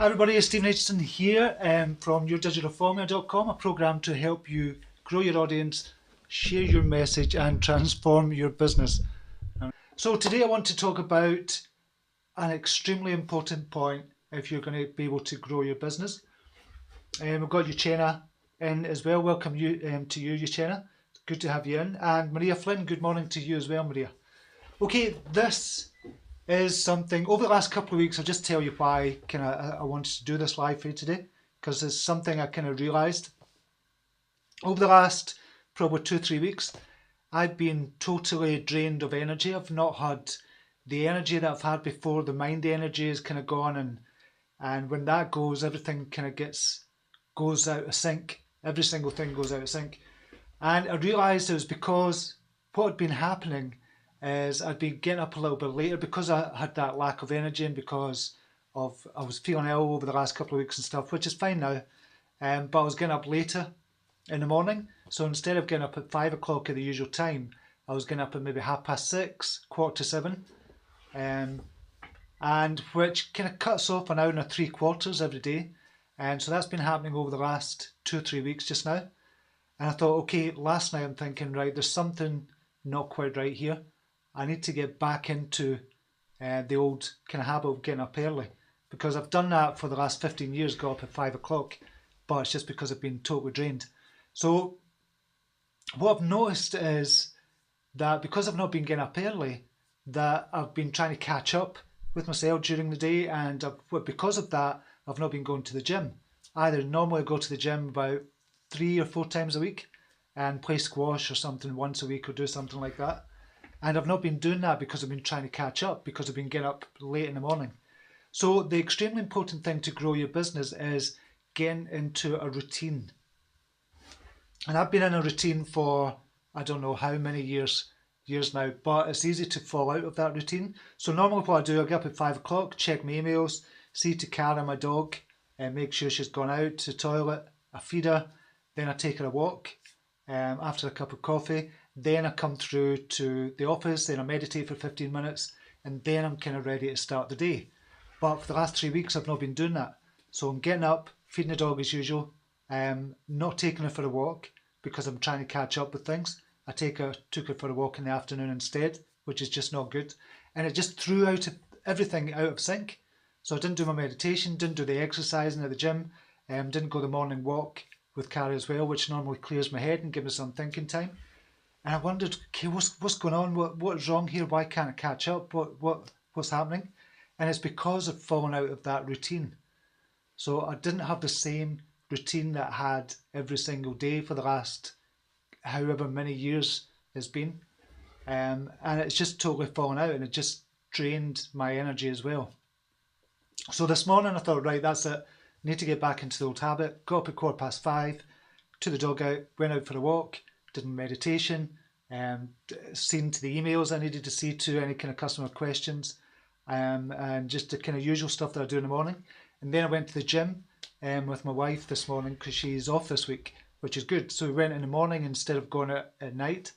Hi everybody, it's Stephen Aitchison here from YourDigitalFormula.com, a program to help you grow your audience, share your message and transform your business. So today I want to talk about an extremely important point if you're going to be able to grow your business. We've got Uchenna in as well. Welcome you to you, Uchenna. Good to have you in. And Maria Flynn, good morning to you as well, Maria. Okay, this is something over the last couple of weeks. I'll just tell you why I wanted to do this live for you today, because it's something I kind of realised over the last probably 2-3 weeks. I've been totally drained of energy. I've not had the energy that I've had before. The mind energy is kind of gone, and when that goes, everything kind of goes out of sync. Every single thing goes out of sync, and I realised it was because what had been happening is I'd been getting up a little bit later because I had that lack of energy, and because I was feeling ill over the last couple of weeks and stuff, which is fine now. But I was getting up later in the morning, so instead of getting up at 5 o'clock at the usual time, I was getting up at maybe 6:30, 6:45, and which kind of cuts off an hour and 3/4 every day. And so that's been happening over the last 2-3 weeks just now. And I thought, okay, last night I'm thinking, right, there's something not quite right here. I need to get back into the old kind of habit of getting up early, because I've done that for the last 15 years, got up at 5 o'clock, but it's just because I've been totally drained. So what I've noticed is that because I've not been getting up early, that I've been trying to catch up with myself during the day, and because of that, I've not been going to the gym. Either normally I go to the gym about 3 or 4 times a week and play squash or something once a week or do something like that. And I've not been doing that because I've been trying to catch up, because I've been getting up late in the morning. So the extremely important thing to grow your business is getting into a routine. And I've been in a routine for, I don't know how many years now, but it's easy to fall out of that routine. So normally what I do, I get up at 5 o'clock, check my emails, see to Cara, my dog, and make sure she's gone out to the toilet, I feed her, then I take her a walk after a cup of coffee. Then I come through to the office, then I meditate for 15 minutes, and then I'm kind of ready to start the day. But for the last 3 weeks, I've not been doing that. So I'm getting up, feeding the dog as usual, not taking her for a walk because I'm trying to catch up with things. I took her for a walk in the afternoon instead, which is just not good. And it just threw everything out of sync. So I didn't do my meditation, didn't do the exercising at the gym, didn't go the morning walk with Carrie as well, which normally clears my head and gives me some thinking time. And I wondered, okay, what's going on? What's wrong here? Why can't I catch up? What's happening? And it's because I've fallen out of that routine. So I didn't have the same routine that I had every single day for the last however many years it's been. And it's just totally fallen out, and it just drained my energy as well. So this morning I thought, right, that's it. I need to get back into the old habit. Got up at 5:15, took the dog out, went out for a walk, did meditation, seen to the emails I needed to see to, any kind of customer questions, and just the kind of usual stuff that I do in the morning. And then I went to the gym with my wife this morning because she's off this week, which is good. So we went in the morning instead of going out at night,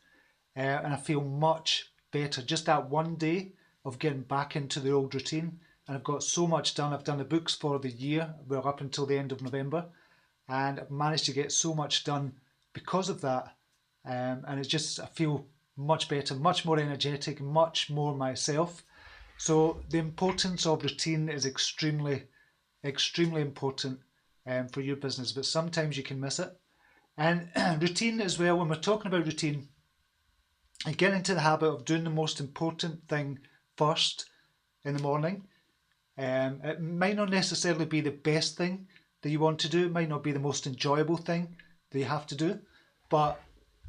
and I feel much better. Just that one day of getting back into the old routine, and I've got so much done. I've done the books for the year. We're up until the end of November, and I've managed to get so much done because of that. And it's just, I feel much better, much more energetic, much more myself. So the importance of routine is extremely, extremely important for your business, but sometimes you can miss it. And routine as well, when we're talking about routine, you get into the habit of doing the most important thing first in the morning. It might not necessarily be the best thing that you want to do. It might not be the most enjoyable thing that you have to do, but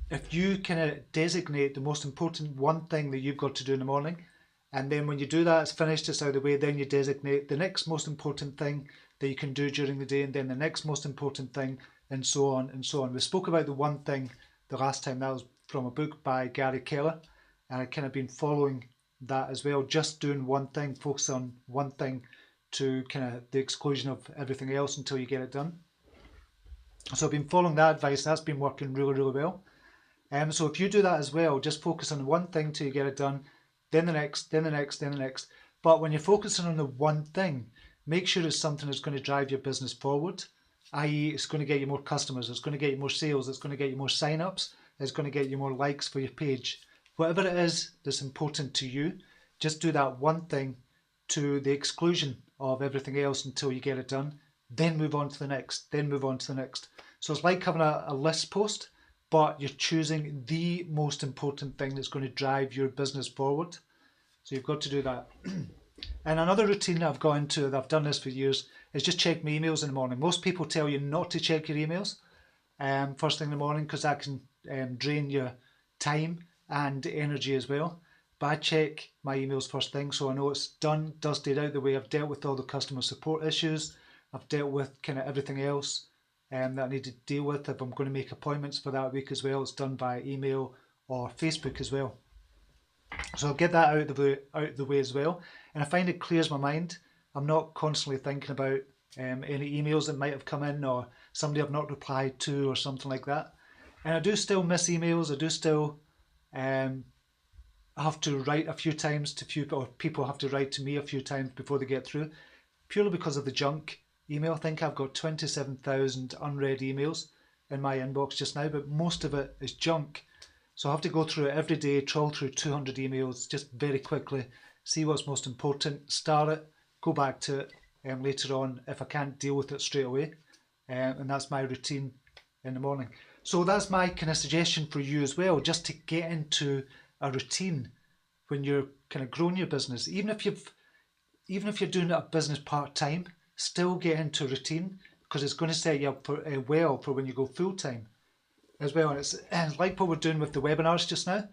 if you kind of designate the most important one thing that you've got to do in the morning, and then when you do that, it's finished, it's out of the way, then you designate the next most important thing that you can do during the day, and then the next most important thing, and so on and so on. We spoke about the one thing the last time. That was from a book by Gary Keller, and I've kind of been following that as well, just doing one thing, focus on one thing to kind of the exclusion of everything else until you get it done. So I've been following that advice. That's been working really, really well. So if you do that as well, just focus on one thing till you get it done, then the next, then the next, then the next. But when you're focusing on the one thing, make sure it's something that's going to drive your business forward, i.e. it's going to get you more customers, it's going to get you more sales, it's going to get you more sign-ups, it's going to get you more likes for your page. Whatever it is that's important to you, just do that one thing to the exclusion of everything else until you get it done. Then move on to the next, then move on to the next. So it's like having a list post, but you're choosing the most important thing that's going to drive your business forward. So you've got to do that. And another routine I've got into, that I've done this for years, is just check my emails in the morning. Most people tell you not to check your emails first thing in the morning because that can drain your time and energy as well. But I check my emails first thing so I know it's done, dusted out the way. I've dealt with all the customer support issues. I've dealt with kind of everything else that I need to deal with. If I'm going to make appointments for that week as well, it's done via email or Facebook as well. So I'll get that out of the way as well. And I find it clears my mind. I'm not constantly thinking about any emails that might have come in or somebody I've not replied to or something like that. And I do still miss emails. I do still have to write a few times to people have to write to me a few times before they get through, purely because of the junk email. I think I've got 27,000 unread emails in my inbox just now, but most of it is junk. So I have to go through it every day, trawl through 200 emails just very quickly, see what's most important, start it, go back to it later on if I can't deal with it straight away. And that's my routine in the morning. So that's my kind of suggestion for you as well, just to get into a routine when you're kind of growing your business. Even if you're doing a business part-time, still get into a routine because it's going to set you up for well for when you go full-time as well. And it's like what we're doing with the webinars just now,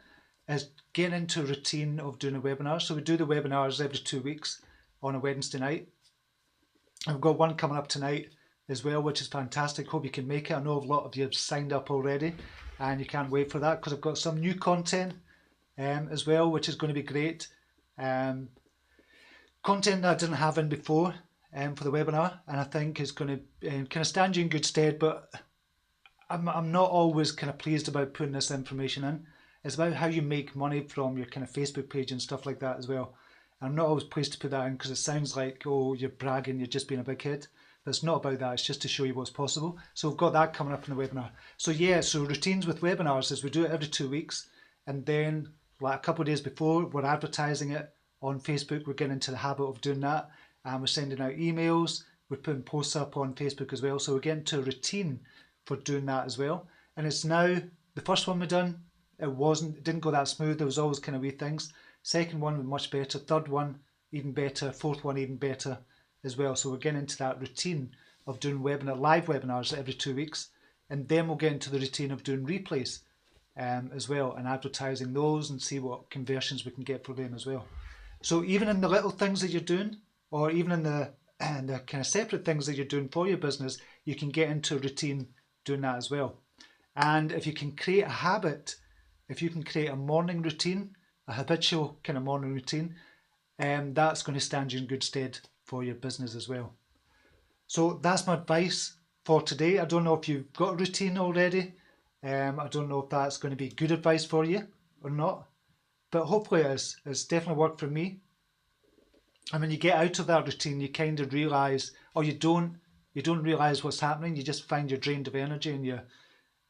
is getting into a routine of doing a webinar. So we do the webinars every 2 weeks on a Wednesday night. I've got one coming up tonight as well, which is fantastic. Hope you can make it. I know a lot of you have signed up already and you can't wait for that because I've got some new content as well, which is going to be great. Content that I didn't have in before for the webinar, and I think is going to kind of stand you in good stead, but I'm not always kind of pleased about putting this information in. It's about how you make money from your kind of Facebook page and stuff like that as well. And I'm not always pleased to put that in because it sounds like, oh, you're bragging, you're just being a big head. But it's not about that, it's just to show you what's possible. So we've got that coming up in the webinar. So yeah, so routines with webinars is we do it every 2 weeks, and then like a couple of days before, we're advertising it on Facebook. We're getting into the habit of doing that, and we're sending out emails, we're putting posts up on Facebook as well. So we're getting to a routine for doing that as well. And it's now, the first one we done, it didn't go that smooth. There was always kind of wee things. Second one was much better. Third one even better. Fourth one even better as well. So we're getting into that routine of doing live webinars every 2 weeks, and then we'll get into the routine of doing replays as well, and advertising those and see what conversions we can get for them as well. So even in the little things that you're doing, or even in the kind of separate things that you're doing for your business, you can get into a routine doing that as well. And if you can create a habit, if you can create a morning routine, a habitual kind of morning routine, that's going to stand you in good stead for your business as well. So that's my advice for today. I don't know if you've got a routine already. I don't know if that's going to be good advice for you or not, but hopefully it is. It's definitely worked for me. And when you get out of that routine, you kind of realise, or you don't realise what's happening. You just find you're drained of energy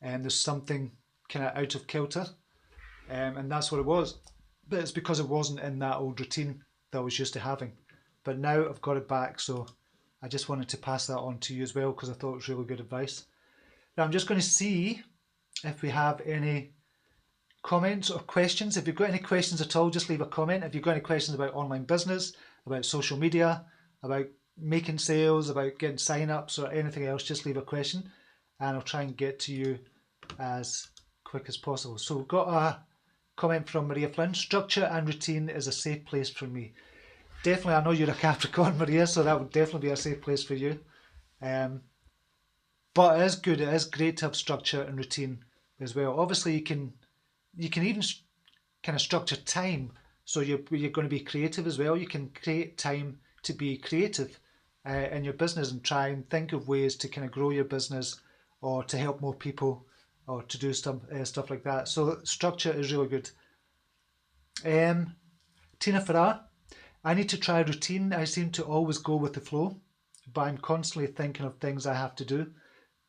and there's something kind of out of kilter. And that's what it was. But it's because it wasn't in that old routine that I was used to having. But now I've got it back, so I just wanted to pass that on to you as well because I thought it was really good advice. Now I'm just going to see if we have any comments or questions. If you've got any questions at all, just leave a comment. If you've got any questions about online business, about social media, about making sales, about getting sign-ups or anything else, just leave a question and I'll try and get to you as quick as possible. So we've got a comment from Maria Flynn. Structure and routine is a safe place for me. Definitely, I know you're a Capricorn, Maria, so that would definitely be a safe place for you. But it is good, it is great to have structure and routine as well. Obviously, you can even kind of structure time, so you're going to be creative as well. You can create time to be creative in your business and try and think of ways to kind of grow your business or to help more people or to do stuff like that. So structure is really good. Tina Farrar, I need to try routine. I seem to always go with the flow, but I'm constantly thinking of things I have to do.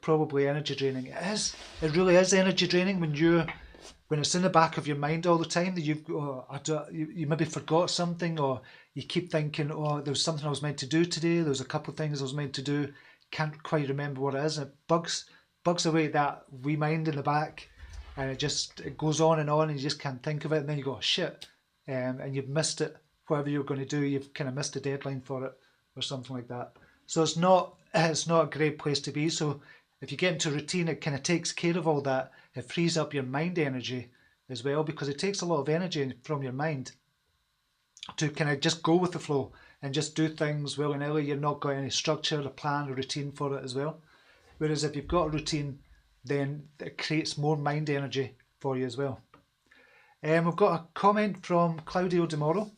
Probably energy draining. It is. It really is energy draining when it's in the back of your mind all the time that you maybe forgot something, or you keep thinking, oh, there was something I was meant to do today. There was a couple of things I was meant to do. Can't quite remember what it is. And it bugs away that wee mind in the back, and it goes on, and you just can't think of it. And then you go, oh, shit, and you've missed it. Whatever you're going to do, you've kind of missed the deadline for it, or something like that. So it's not a great place to be. So if you get into routine, it kind of takes care of all that. It frees up your mind energy as well, because it takes a lot of energy from your mind to kind of just go with the flow and just do things willy-nilly. You've not got any structure, a plan, or routine for it as well. Whereas if you've got a routine, then it creates more mind energy for you as well. We've got a comment from Claudio Demoro.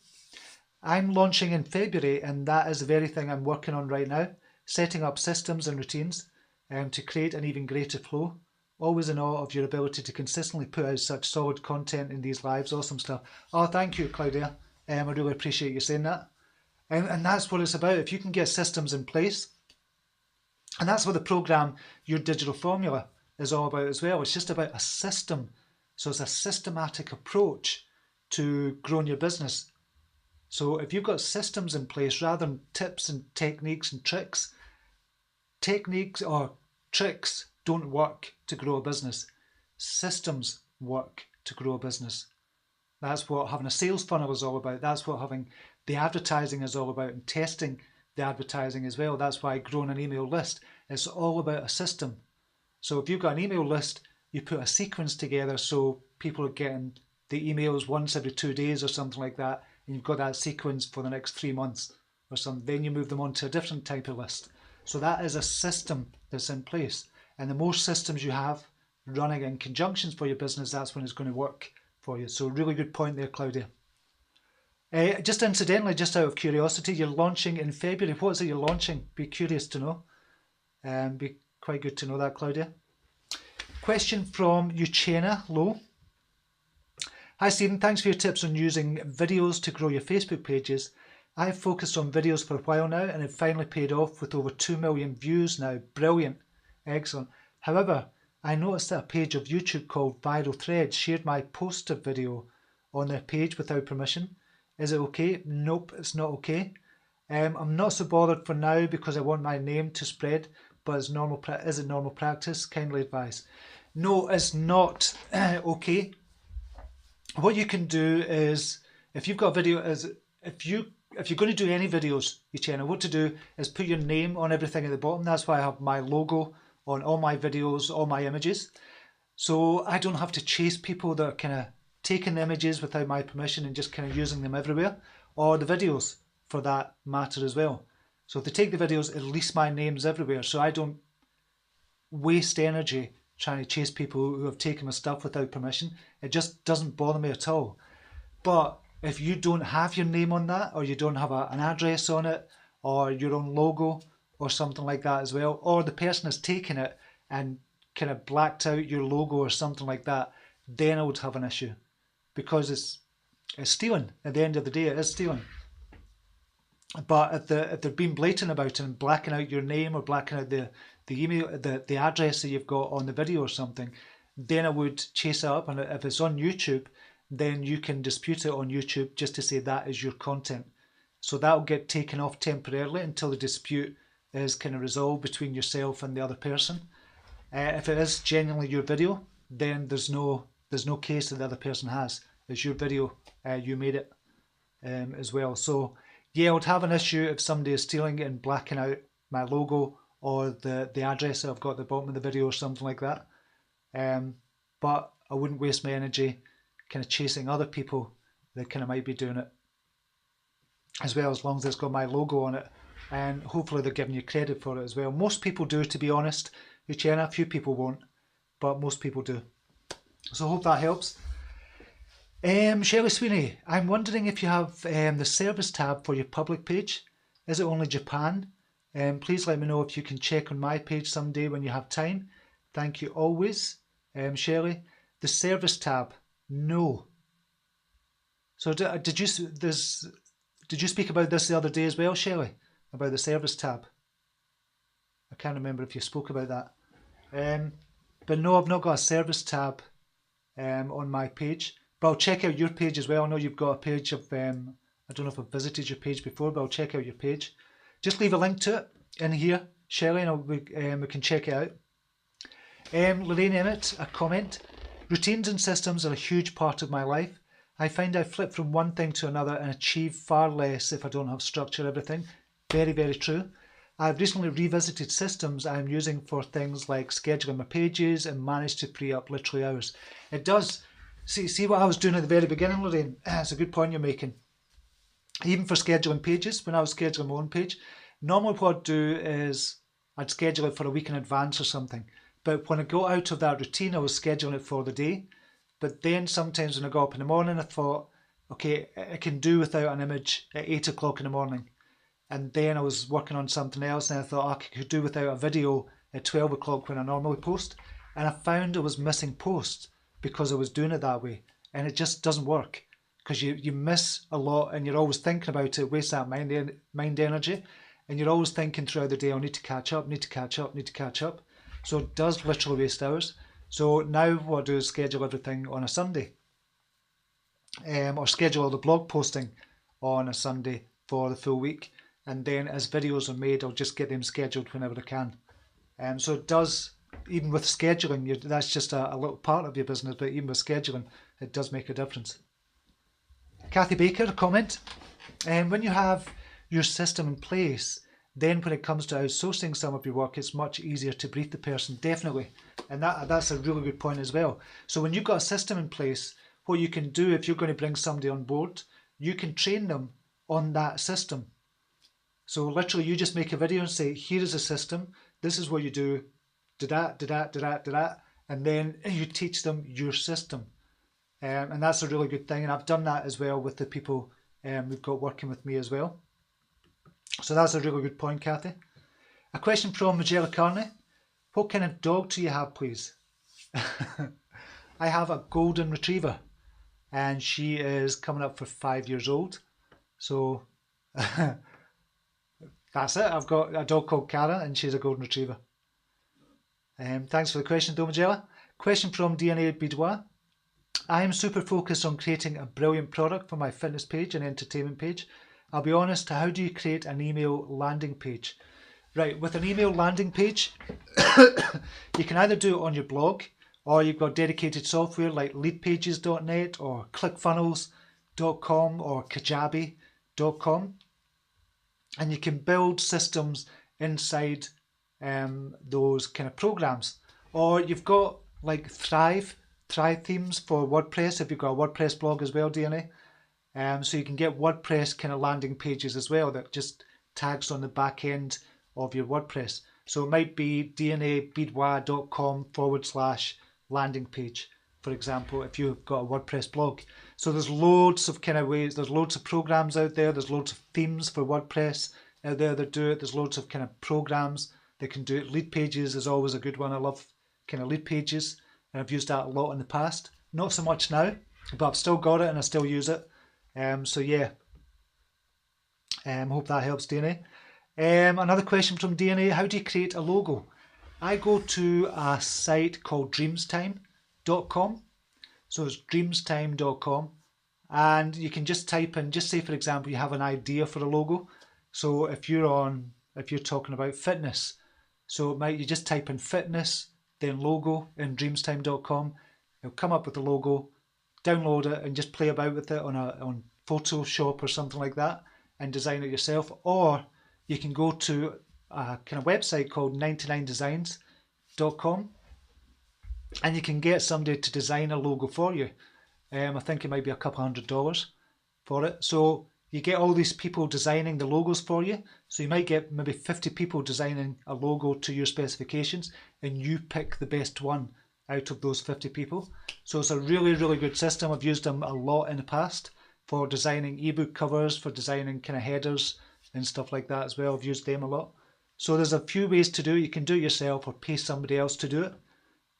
I'm launching in February, and that is the very thing I'm working on right now, setting up systems and routines to create an even greater flow. Always in awe of your ability to consistently put out such solid content in these lives. Awesome stuff. Oh, thank you, Claudia. I really appreciate you saying that. And that's what it's about. If you can get systems in place, and that's what the program, Your Digital Formula, is all about as well. It's just about a system. So it's a systematic approach to growing your business. So if you've got systems in place rather than tips and techniques and tricks or tricks don't work to grow a business. Systems work to grow a business. That's what having a sales funnel is all about. That's what having the advertising is all about, and testing the advertising as well. That's why growing an email list is all about a system. So if you've got an email list, you put a sequence together so people are getting the emails once every 2 days or something like that, and you've got that sequence for the next 3 months or something. Then you move them on to a different type of list. So that is a system that's in place. And the more systems you have running in conjunctions for your business, that's when it's going to work for you. So really good point there, Claudia. Just incidentally, just out of curiosity, you're launching in February. What is it you're launching? Be curious to know. Be quite good to know that, Claudia. Question from Uchena Low. Hi Stephen, thanks for your tips on using videos to grow your Facebook pages. I've focused on videos for a while now, and it finally paid off with over 2 million views now. Brilliant. Excellent. However, I noticed that a page of YouTube called Viral Threads shared my poster video on their page without permission. Is it okay? Nope, it's not okay. I'm not so bothered for now because I want my name to spread, but is it normal practice? Kindly advise. No, it's not okay. What you can do is, if you've got a video, if you're going to do any videos, Uchena, what to do is put your name on everything at the bottom. That's why I have my logo on all my videos, all my images. So I don't have to chase people that are kind of taking the images without my permission and just kind of using them everywhere, or the videos for that matter as well. So if they take the videos, at least my name's everywhere. So I don't waste energy trying to chase people who have taken my stuff without permission. It just doesn't bother me at all. But if you don't have your name on that, or you don't have an address on it, or your own logo, or something like that as well, or the person has taken it and kind of blacked out your logo or something like that, then I would have an issue, because it's stealing. At the end of the day, it is stealing. But if they're being blatant about it and blacking out your name or blacking out the email, the address that you've got on the video or something, then I would chase it up. And if it's on YouTube, then you can dispute it on YouTube just to say that is your content. So that'll get taken off temporarily until the dispute is kind of resolved between yourself and the other person. If it is genuinely your video, then there's no case that the other person has. It's your video, you made it as well. So yeah, I would have an issue if somebody is stealing it and blacking out my logo or the address that I've got at the bottom of the video or something like that. But I wouldn't waste my energy kind of chasing other people that kind of might be doing it as well, as long as it's got my logo on it, and hopefully they're giving you credit for it as well. Most people do, to be honest, Uchena. A few people won't, but most people do. So I hope that helps. Shelley Sweeney, I'm wondering if you have the service tab for your public page. Is it only Japan? Please let me know if you can check on my page someday when you have time. Thank you always, Shelley. The service tab, no. So did you? did you speak about this the other day as well, Shelley? About the service tab? I can't remember if you spoke about that. But no, I've not got a service tab on my page. But I'll check out your page as well. I know you've got a page of, I don't know if I've visited your page before, but I'll check out your page. Just leave a link to it in here, Shelley, and we can check it out. Lorraine Emmett, a comment. Routines and systems are a huge part of my life. I find I flip from one thing to another and achieve far less if I don't have structure everything. Very, very true. I've recently revisited systems I'm using for things like scheduling my pages and managed to free up literally hours. It does. See what I was doing at the very beginning, Lorraine? It's a good point you're making. Even for scheduling pages, when I was scheduling my own page, normally what I'd do is I'd schedule it for a week in advance or something. But when I got out of that routine, I was scheduling it for the day. But then sometimes when I got up in the morning, I thought, okay, I can do without an image at 8 o'clock in the morning. And then I was working on something else and I thought I could do without a video at 12 o'clock when I normally post. And I found I was missing posts because I was doing it that way. And it just doesn't work because you miss a lot and you're always thinking about it, waste that mind energy. And you're always thinking throughout the day, I need to catch up, need to catch up, need to catch up. So it does literally waste hours. So now what I do is schedule everything on a Sunday. Or schedule all the blog posting on a Sunday for the full week. And then as videos are made, I'll just get them scheduled whenever I can. So it does, even with scheduling, that's just a little part of your business, but even with scheduling, it does make a difference. Kathy Baker, a comment. When you have your system in place, then when it comes to outsourcing some of your work, it's much easier to brief the person, definitely. And that's a really good point as well. So when you've got a system in place, what you can do if you're going to bring somebody on board, you can train them on that system. So literally you just make a video and say, here is a system, this is what you do, and then you teach them your system. And that's a really good thing. And I've done that as well with the people we've got working with me as well. So that's a really good point, Kathy. A question from Magella Carney. What kind of dog do you have, please? I have a golden retriever and she is coming up for 5 years old. So that's it. I've got a dog called Cara and she's a golden retriever. Thanks for the question, though, Magella. Question from DNA Boudoir. I am super focused on creating a brilliant product for my fitness page and entertainment page. I'll be honest, how do you create an email landing page? Right, with an email landing page, you can either do it on your blog or you've got dedicated software like leadpages.net or clickfunnels.com or kajabi.com. And you can build systems inside those kind of programs. Or you've got like Thrive themes for WordPress if you've got a WordPress blog as well, DNA. So you can get WordPress kind of landing pages as well that just tags on the back end of your WordPress. So it might be dnaboudoir.com/landing page, for example, if you've got a WordPress blog. So there's loads of kind of ways, there's loads of programs out there, there's loads of themes for WordPress out there that do it, there's loads of kind of programs that can do it. Lead pages is always a good one. I love kind of lead pages and I've used that a lot in the past. Not so much now, but I've still got it and I still use it. So yeah, hope that helps, DNA. Another question from DNA, how do you create a logo? I go to a site called dreamstime.com. So it's dreamstime.com and you can just type in, just say for example you have an idea for a logo. So if you're talking about fitness, so you just type in fitness, then logo in dreamstime.com. It'll come up with the logo, download it and just play about with it on Photoshop or something like that and design it yourself. Or you can go to a kind of website called 99designs.com and you can get somebody to design a logo for you. I think it might be a couple $100 for it. So you get all these people designing the logos for you. So you might get maybe 50 people designing a logo to your specifications and you pick the best one out of those 50 people. So it's a really, really good system. I've used them a lot in the past for designing ebook covers, for designing kind of headers and stuff like that as well. I've used them a lot. So there's a few ways to do it. You can do it yourself or pay somebody else to do it.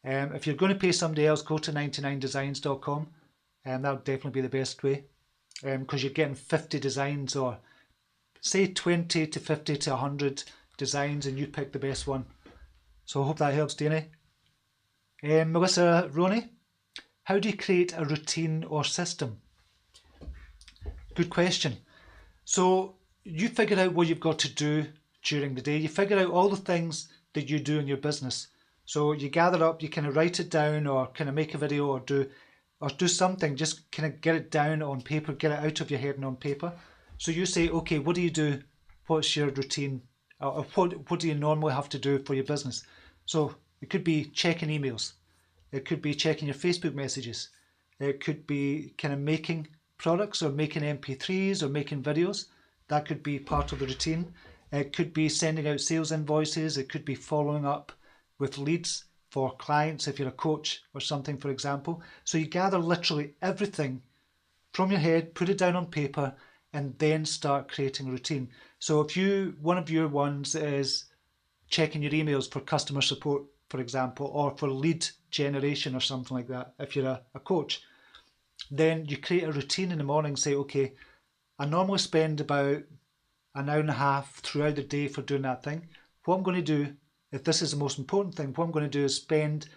If you're going to pay somebody else, go to 99designs.com and that would definitely be the best way. because you're getting 50 designs, or say 20 to 50 to 100 designs, and you pick the best one. So I hope that helps, Danny. Melissa Roney, how do you create a routine or system? Good question. So you figure out what you've got to do during the day. You figure out all the things that you do in your business. So you gather up, you kind of write it down, or kind of make a video, or do something. Just kind of get it down on paper, get it out of your head and on paper. So you say, okay, what do you do? What's your routine? Or what do you normally have to do for your business? So it could be checking emails. It could be checking your Facebook messages. It could be kind of making products, or making MP3s, or making videos. That could be part of the routine. It could be sending out sales invoices. It could be following up with leads for clients if you're a coach or something, for example. So you gather literally everything from your head, put it down on paper, and then start creating a routine. So if one of your ones is checking your emails for customer support, for example, or for lead generation or something like that, if you're a coach, then you create a routine in the morning. Say, okay, I normally spend about an hour and a half throughout the day for doing that thing. What I'm going to do, if this is the most important thing, what I'm going to do is spend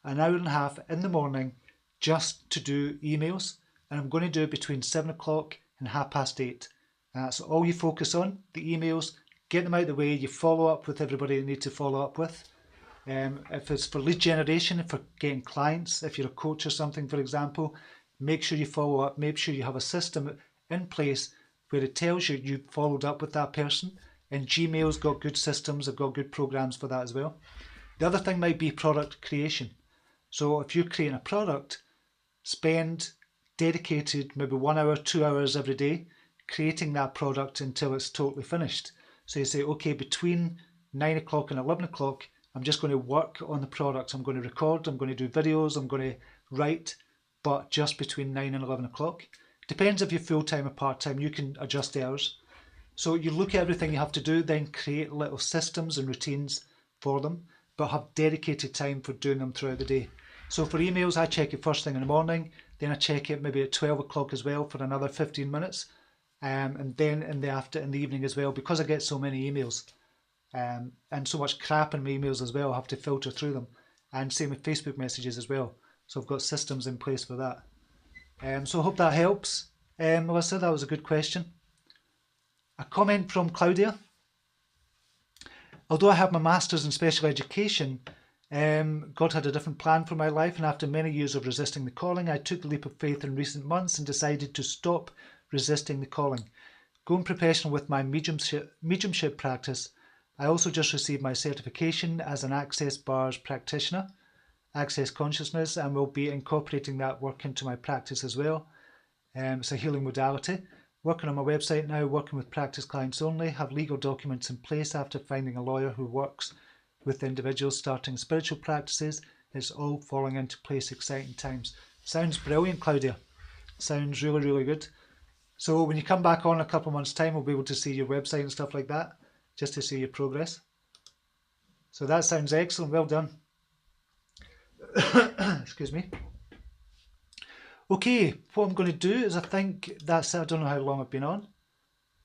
an hour and a half in the morning just to do emails, and I'm going to do it between 7 o'clock and 8:30. That's all you focus on, the emails, get them out of the way. You follow up with everybody you need to follow up with. If it's for lead generation, for getting clients, if you're a coach or something, for example, make sure you follow up, make sure you have a system in place where it tells you you've followed up with that person. And Gmail's got good systems, they've got good programs for that as well. The other thing might be product creation. So if you're creating a product, spend dedicated maybe 1 hour, 2 hours every day creating that product until it's totally finished. So you say, okay, between 9 o'clock and 11 o'clock, I'm just going to work on the product. I'm going to record, I'm going to do videos, I'm going to write, but just between 9 and 11 o'clock. Depends if you're full-time or part-time, you can adjust the hours. So you look at everything you have to do, then create little systems and routines for them, but have dedicated time for doing them throughout the day. So for emails, I check it first thing in the morning, then I check it maybe at 12 o'clock as well for another 15 minutes, and then in the evening as well, because I get so many emails and so much crap in my emails as well, I have to filter through them. And same with Facebook messages as well. So I've got systems in place for that. So I hope that helps. Melissa, that was a good question. A comment from Claudia. Although I have my master's in special education, God had a different plan for my life, and after many years of resisting the calling, I took the leap of faith in recent months and decided to stop resisting the calling. Going professional with my mediumship practice, I also just received my certification as an Access Bars practitioner, Access Consciousness, and will be incorporating that work into my practice as well. It's a healing modality. Working on my website now, working with practice clients only, have legal documents in place after finding a lawyer who works with individuals starting spiritual practices. It's all falling into place, exciting times. Sounds brilliant, Claudia. Sounds really, really good. So when you come back on a couple of months' time, we'll be able to see your website and stuff like that, just to see your progress. So that sounds excellent. Well done. Excuse me. Okay, what I'm going to do is I think that's it. I don't know how long I've been on.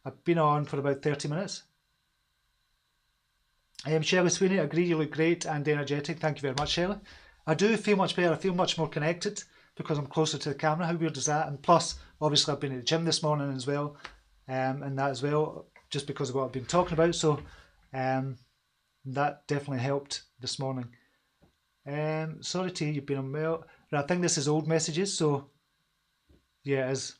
I've been on for about 30 minutes. Shelley Sweeney, I agree, you look great and energetic. Thank you very much, Shelley. I do feel much better. I feel much more connected because I'm closer to the camera. How weird is that? And plus, obviously, I've been at the gym this morning as well, and that as well, just because of what I've been talking about. So that definitely helped this morning. Sorry T, you've been unwell. I think this is old messages, so yeah, it is.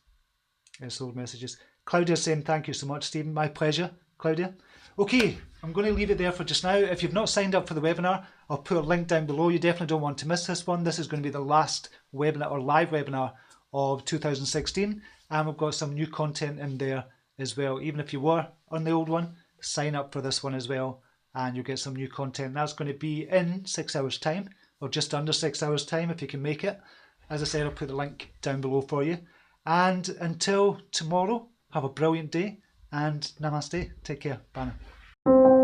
It's old messages. Claudia saying thank you so much, Stephen. My pleasure, Claudia. Okay, I'm going to leave it there for just now. If you've not signed up for the webinar, I'll put a link down below. You definitely don't want to miss this one. This is going to be the last webinar or live webinar of 2016, and we've got some new content in there as well. Even if you were on the old one, sign up for this one as well, and you'll get some new content. That's going to be in 6 hours time, or just under 6 hours time if you can make it. As I said, I'll put the link down below for you. And until tomorrow, have a brilliant day and namaste. Take care. Bye now.